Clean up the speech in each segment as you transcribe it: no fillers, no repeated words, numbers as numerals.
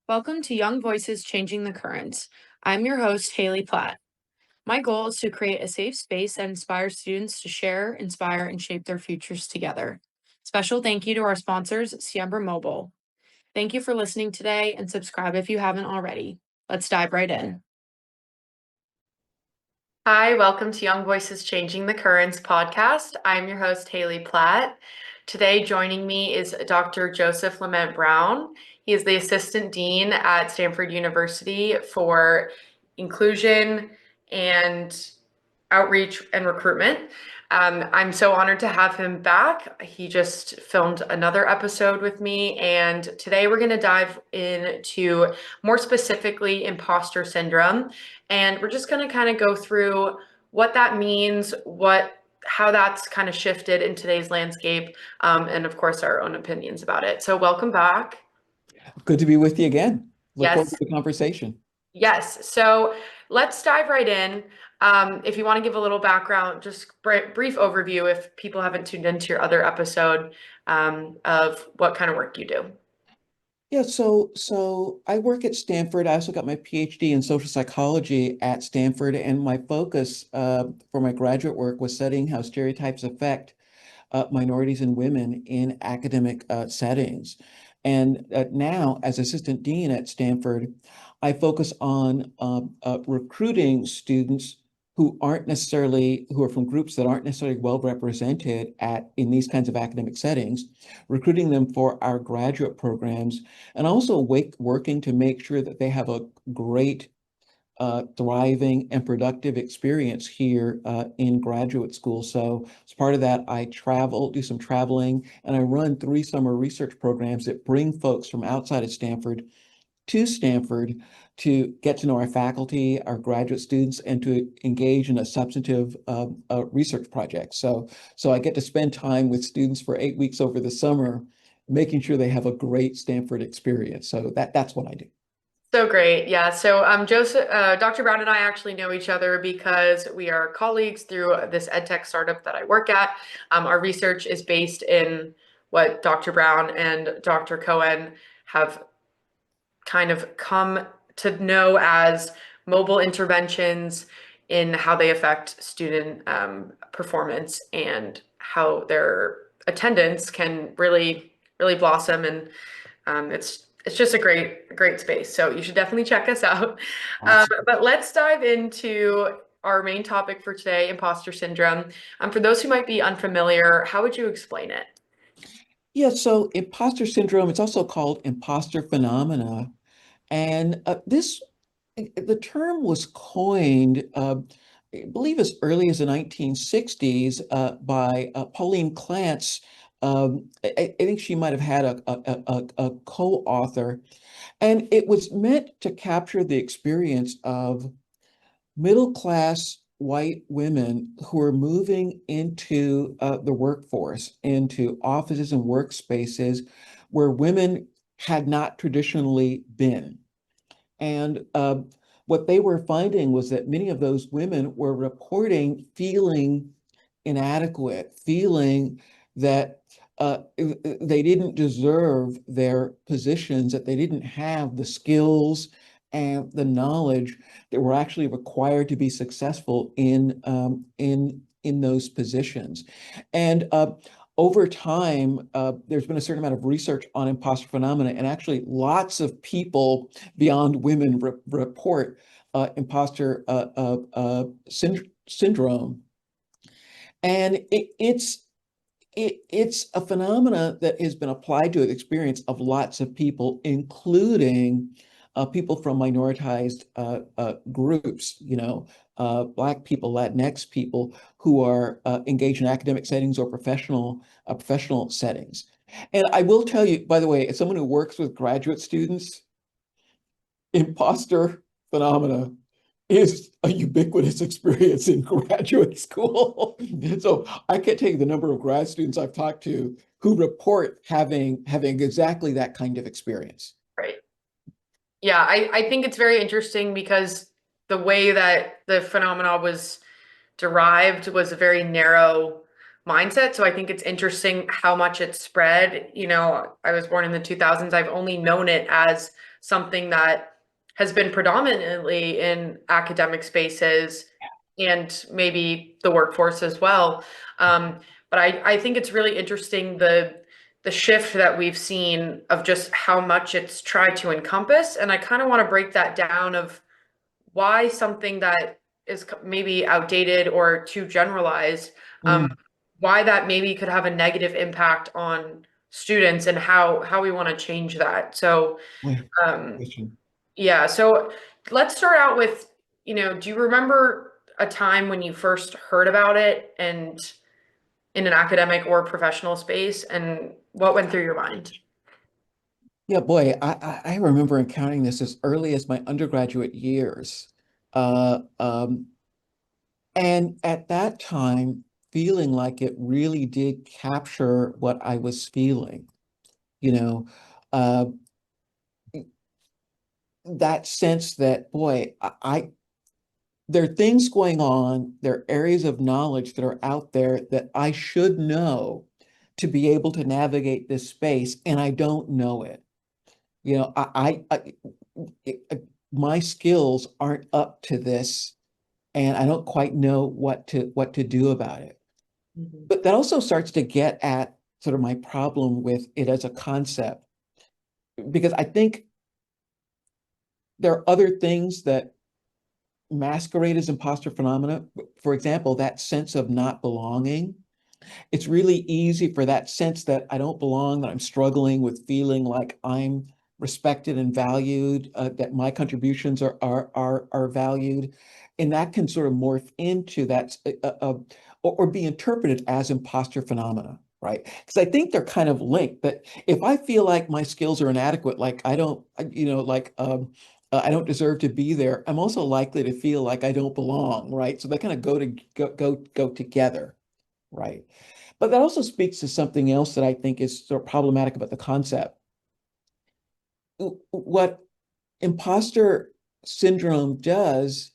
Welcome to Young Voices Changing the Currents. I'm your host, Haley Platt. My goal is to create a safe space that inspires students to share, inspire, and shape their futures together. Special thank you to our sponsors, Siembra Mobile. Thank you for listening today and subscribe if you haven't already. Let's dive right in. Hi, welcome to Young Voices Changing the Currents podcast. I'm your host, Haley Platt. Today, joining me is Dr. Joseph Lement Brown. He is the Assistant Dean at Stanford University for Inclusion and Outreach and Recruitment. I'm so honored to have him back. He just filmed another episode with me, and today we're going to dive into more specifically imposter syndrome, and we're just going to kind of go through what that means, how that's kind of shifted in today's landscape, and of course our own opinions about it. So welcome back. Good to be with you again. Look forward Yes. to the conversation. Yes. So let's dive right in. If you want to give a little background, just brief overview if people haven't tuned into your other episode of what kind of work you do. Yeah, so I work at Stanford. I also got my PhD in social psychology at Stanford, and my focus for my graduate work was studying how stereotypes affect minorities and women in academic settings. And now, as assistant dean at Stanford, I focus on recruiting students who are from groups that aren't necessarily well represented in these kinds of academic settings, recruiting them for our graduate programs, and also working to make sure that they have a great thriving and productive experience here in graduate school. So as part of that, I do some traveling, and I run 3 summer research programs that bring folks from outside of Stanford to Stanford to get to know our faculty, our graduate students, and to engage in a substantive research project. So I get to spend time with students for 8 weeks over the summer, making sure they have a great Stanford experience. So that's what I do. So great. Yeah. So Dr. Brown and I actually know each other because we are colleagues through this edtech startup that I work at. Our research is based in what Dr. Brown and Dr. Cohen have kind of come to know as mobile interventions in how they affect student performance and how their attendance can really blossom. And it's just a great space. So you should definitely check us out. Awesome. But let's dive into our main topic for today, imposter syndrome. For those who might be unfamiliar, how would you explain it? Yeah, so imposter syndrome, it's also called imposter phenomena. And the term was coined, I believe as early as the 1960s by Pauline Clance. I think she might have had a co-author, and it was meant to capture the experience of middle-class white women who are moving into the workforce, into offices and workspaces where women had not traditionally been. And what they were finding was that many of those women were reporting feeling inadequate, feeling that they didn't deserve their positions, that they didn't have the skills and the knowledge that were actually required to be successful in those positions. And over time, there's been a certain amount of research on imposter phenomena, and actually lots of people beyond women report imposter syndrome. And it's a phenomena that has been applied to the experience of lots of people, including people from minoritized groups, Black people, Latinx people who are engaged in academic settings or professional settings. And I will tell you, by the way, as someone who works with graduate students, imposter phenomena is a ubiquitous experience in graduate school. So I can't tell you the number of grad students I've talked to who report having exactly that kind of experience. Right. Yeah, I think it's very interesting because the way that the phenomena was derived was a very narrow mindset. So I think it's interesting how much it spread. I was born in the 2000s. I've only known it as something that has been predominantly in academic spaces and maybe the workforce as well. But I think it's really interesting the shift that we've seen of just how much it's tried to encompass. And I kind of want to break that down of why something that is maybe outdated or too generalized, Mm, why that maybe could have a negative impact on students and how we want to change that. So boy, um, question. yeah, so let's start out with, do you remember a time when you first heard about it and in an academic or professional space, and what went through your mind? Yeah, boy, I remember encountering this as early as my undergraduate years. Uh, um, and at that time, feeling like it really did capture what I was feeling, you know, uh, that sense that, boy, there are things going on, there are areas of knowledge that are out there that I should know to be able to navigate this space, and I don't know it. You know, my skills aren't up to this, and I don't quite know what to do about it. Mhm. But that also starts to get at sort of my problem with it as a concept, because I think there are other things that masquerade as imposter phenomena. For example, that sense of not belonging. It's really easy for that sense that I don't belong, that I'm struggling with feeling like I'm respected and valued, that my contributions are valued, and that can sort of morph into that, or be interpreted as imposter phenomena, right? Because I think they're kind of linked. That if I feel like my skills are inadequate, like I don't, I don't deserve to be there, I'm also likely to feel like I don't belong, right? So they kind of go together, right? But that also speaks to something else that I think is sort of problematic about the concept. What imposter syndrome does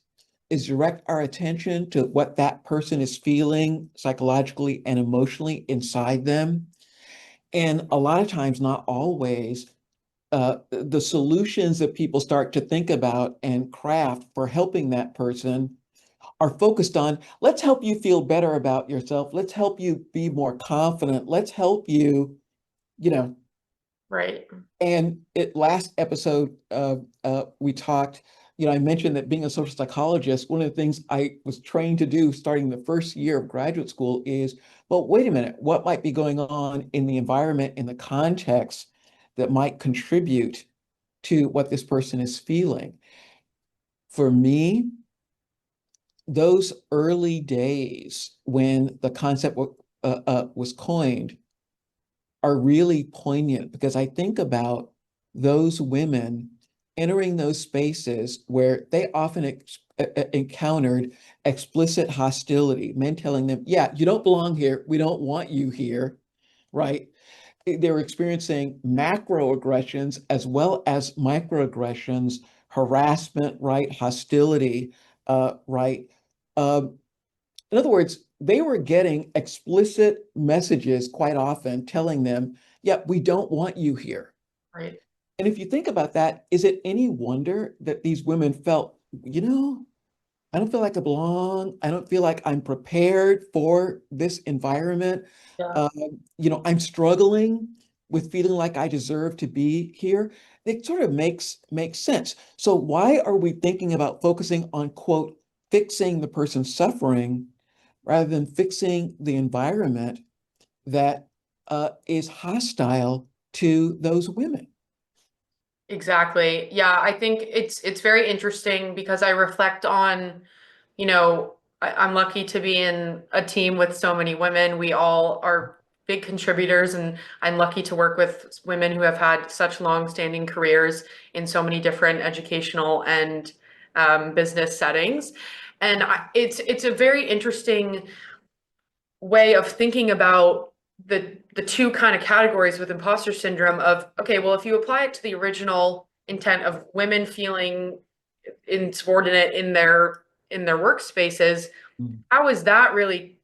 is direct our attention to what that person is feeling psychologically and emotionally inside them. And a lot of times, not always, the solutions that people start to think about and craft for helping that person are focused on, let's help you feel better about yourself. Let's help you be more confident. Let's help you, you know. Right. And it last episode, we talked, I mentioned that being a social psychologist, one of the things I was trained to do starting the first year of graduate school is, well, wait a minute, what might be going on in the environment, in the context that might contribute to what this person is feeling? For me, those early days when the concept was coined are really poignant, because I think about those women entering those spaces where they often encountered explicit hostility, men telling them, yeah, you don't belong here. We don't want you here, right? They were experiencing macroaggressions as well as microaggressions, harassment, right? Hostility, right? Um, in other words, they were getting explicit messages quite often telling them, yeah, we don't want you here. Right. And if you think about that, is it any wonder that these women felt, I don't feel like I belong. I don't feel like I'm prepared for this environment. Yeah. Um, I'm struggling with feeling like I deserve to be here. It sort of makes sense. So why are we thinking about focusing on, quote, fixing the person's suffering rather than fixing the environment that is hostile to those women? Exactly. Yeah, I think it's very interesting because I reflect on, I'm lucky to be in a team with so many women. We all are big contributors, and I'm lucky to work with women who have had such long-standing careers in so many different educational and business settings. And it's a very interesting way of thinking about the two kind of categories with imposter syndrome of, okay, well, if you apply it to the original intent of women feeling insubordinate in their workspaces, Mm. how is that really,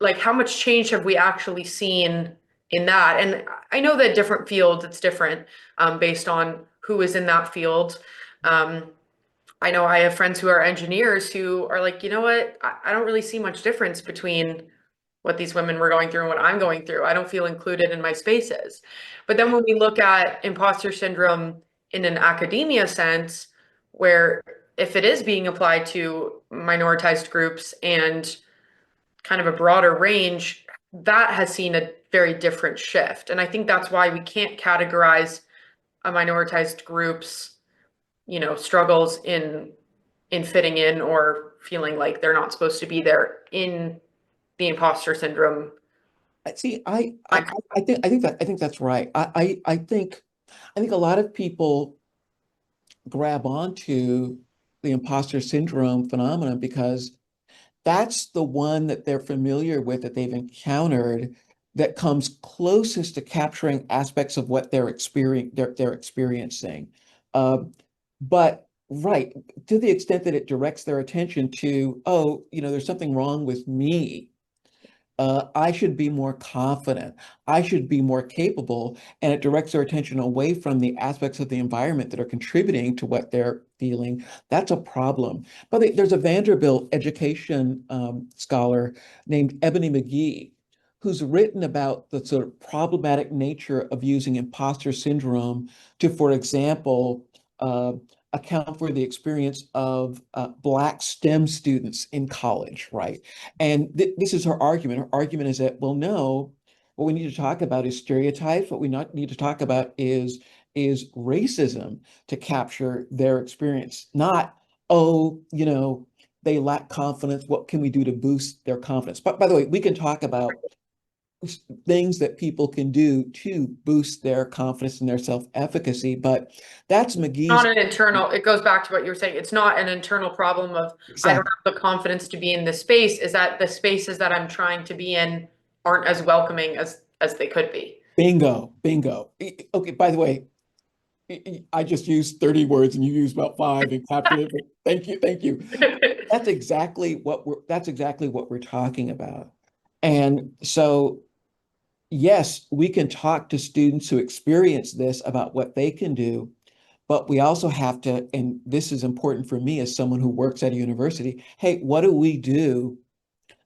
like, how much change have we actually seen in that? And I know that different fields, it's different based on who is in that field. Um, I know I have friends who are engineers who are like, you know what? I don't really see much difference between what these women were going through and what I'm going through. I don't feel included in my spaces. But then when we look at imposter syndrome in an academia sense, where if it is being applied to minoritized groups and kind of a broader range, that has seen a very different shift. And I think that's why we can't categorize a minoritized group's, struggles in fitting in or feeling like they're not supposed to be there in the imposter syndrome. See, I think that's right. I think a lot of people grab onto the imposter syndrome phenomenon because that's the one that they're familiar with, that they've encountered, that comes closest to capturing aspects of what they're experiencing. Uh, but right, to the extent that it directs their attention to, oh, there's something wrong with me. I should be more confident. I should be more capable. And it directs their attention away from the aspects of the environment that are contributing to what they're feeling. That's a problem. But there's a Vanderbilt education scholar named Ebony McGee who's written about the sort of problematic nature of using imposter syndrome to, for example, uh, account for the experience of Black STEM students in college, right? And this is her argument. Her argument is that, well, no, what we need to talk about is stereotypes. What we not need to talk about is racism to capture their experience, not, oh, they lack confidence. What can we do to boost their confidence? But by the way, we can talk about things that people can do to boost their confidence and their self-efficacy. But that's Not McGee's. an internal, it goes back to what you were saying. It's not an internal problem of I don't Exactly. have the confidence to be in this space, is that the spaces that I'm trying to be in aren't as welcoming as they could be. Bingo, bingo. Okay, by the way, I just used 30 words and you used about five and captured it. But thank you, thank you. That's exactly what we're talking about. And so, yes, we can talk to students who experience this about what they can do, but we also have to, and this is important for me as someone who works at a university, hey, what do we do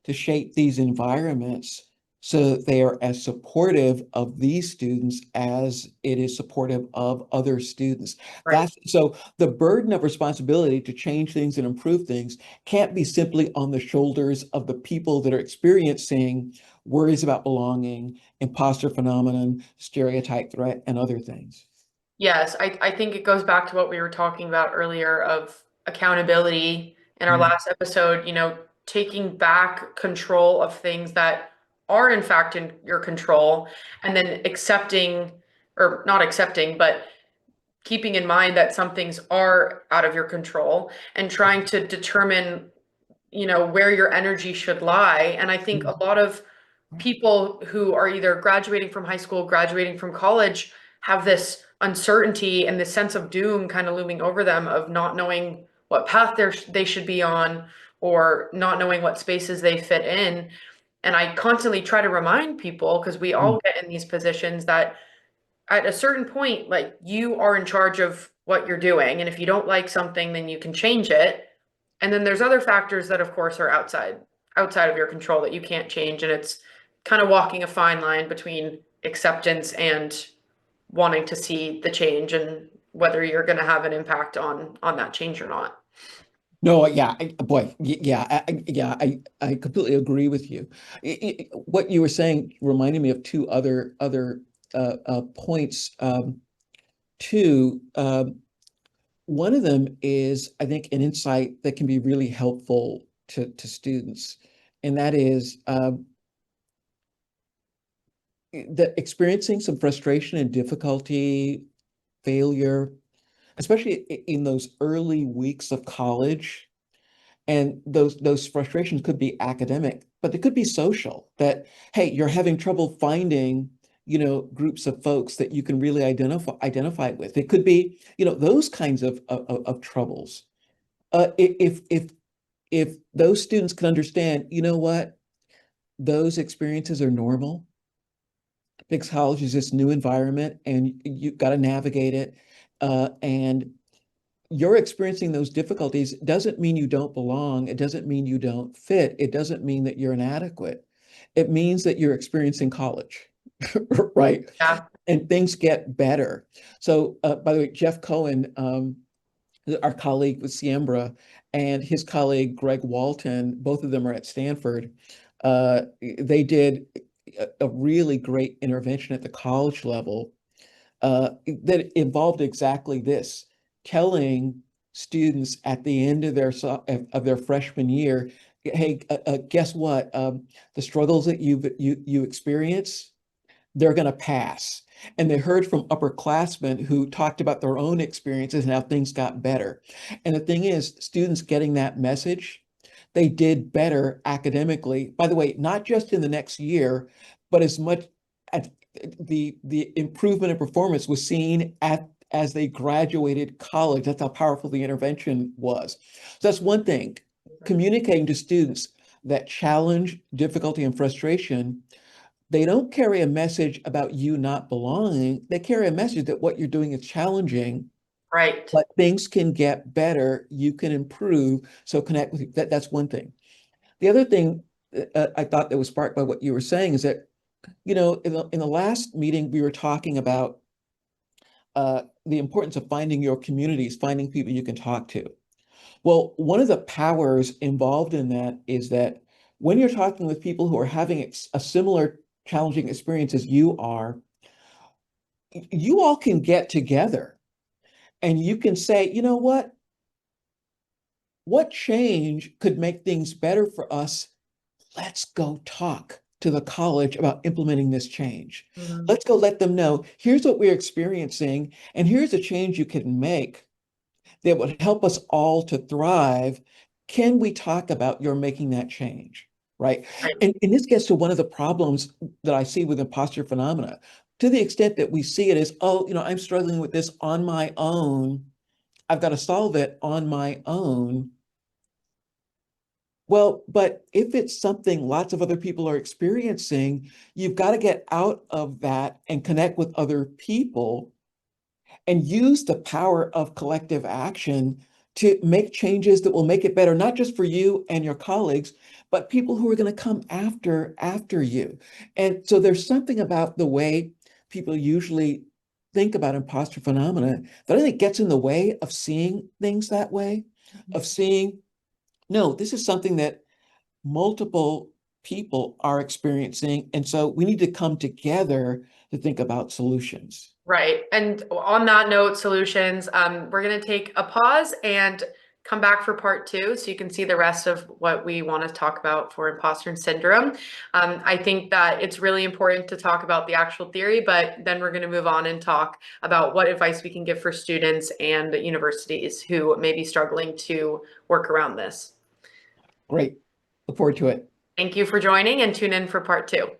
to shape these environments so that they are as supportive of these students as it is supportive of other students. Right. That's so the burden of responsibility to change things and improve things can't be simply on the shoulders of the people that are experiencing worries about belonging, imposter phenomenon, stereotype threat, and other things. Yes, I think it goes back to what we were talking about earlier of accountability in our Mm. last episode, taking back control of things that are in fact in your control and then accepting or not accepting, but keeping in mind that some things are out of your control and trying to determine, where your energy should lie. And I think a lot of people who are either graduating from high school, graduating from college, have this uncertainty and this sense of doom kind of looming over them of not knowing what path they should be on or not knowing what spaces they fit in. And I constantly try to remind people, because we all Mm. get in these positions, that at a certain point, like you are in charge of what you're doing. And if you don't like something, then you can change it. And then there's other factors that of course are outside of your control that you can't change. And it's kind of walking a fine line between acceptance and wanting to see the change and whether you're going to have an impact on that change or not. No, yeah, boy, yeah, yeah, I completely agree with you. What you were saying reminded me of two other points. Two, one of them is, I think, an insight that can be really helpful to students, and that is that experiencing some frustration and difficulty, failure, especially in those early weeks of college. And those frustrations could be academic, but they could be social. That, hey, you're having trouble finding, groups of folks that you can really identify with. It could be, those kinds of troubles. If those students can understand, you know what, those experiences are normal. Big college is this new environment, and you've got to navigate it. And you're experiencing those difficulties doesn't mean you don't belong. It doesn't mean you don't fit. It doesn't mean that you're inadequate. It means that you're experiencing college, right? Yeah. And things get better. So, by the way, Jeff Cohen, our colleague with Siembra, and his colleague Greg Walton, both of them are at Stanford. They did a really great intervention at the college level that involved exactly this, telling students at the end of their freshman year, hey, guess what? The struggles that you experience, they're going to pass. And they heard from upperclassmen who talked about their own experiences and how things got better. And the thing is, students getting that message, they did better academically. By the way, not just in the next year, but as much as the improvement in performance was seen as they graduated college. That's how powerful the intervention was. So that's one thing, communicating to students that challenge, difficulty, and frustration, they don't carry a message about you not belonging. They carry a message that what you're doing is challenging, Right. but things can get better. You can improve. So connect with you. That's one thing. The other thing I thought that was sparked by what you were saying is that, in the last meeting, we were talking about the importance of finding your communities, finding people you can talk to. Well, one of the powers involved in that is that when you're talking with people who are having a similar challenging experience as you are, you all can get together and you can say, you know what change could make things better for us? Let's go talk to the college about implementing this change. Mhm. Let's go let them know, here's what we're experiencing, and here's a change you can make that would help us all to thrive. Can we talk about your making that change? Right. Right. And this gets to one of the problems that I see with imposter phenomena. To the extent that we see it as, oh, I'm struggling with this on my own. I've got to solve it on my own. Well, but if it's something lots of other people are experiencing, you've got to get out of that and connect with other people and use the power of collective action to make changes that will make it better, not just for you and your colleagues, but people who are going to come after you. And so there's something about the way people usually think about imposter phenomena that I think gets in the way of seeing things that way, of seeing, no, this is something that multiple people are experiencing. And so we need to come together to think about solutions. Right. And on that note, solutions, we're going to take a pause and come back for part two so you can see the rest of what we want to talk about for imposter syndrome. I think that it's really important to talk about the actual theory, but then we're going to move on and talk about what advice we can give for students and universities who may be struggling to work around this. Great. Look forward to it. Thank you for joining and tune in for part two.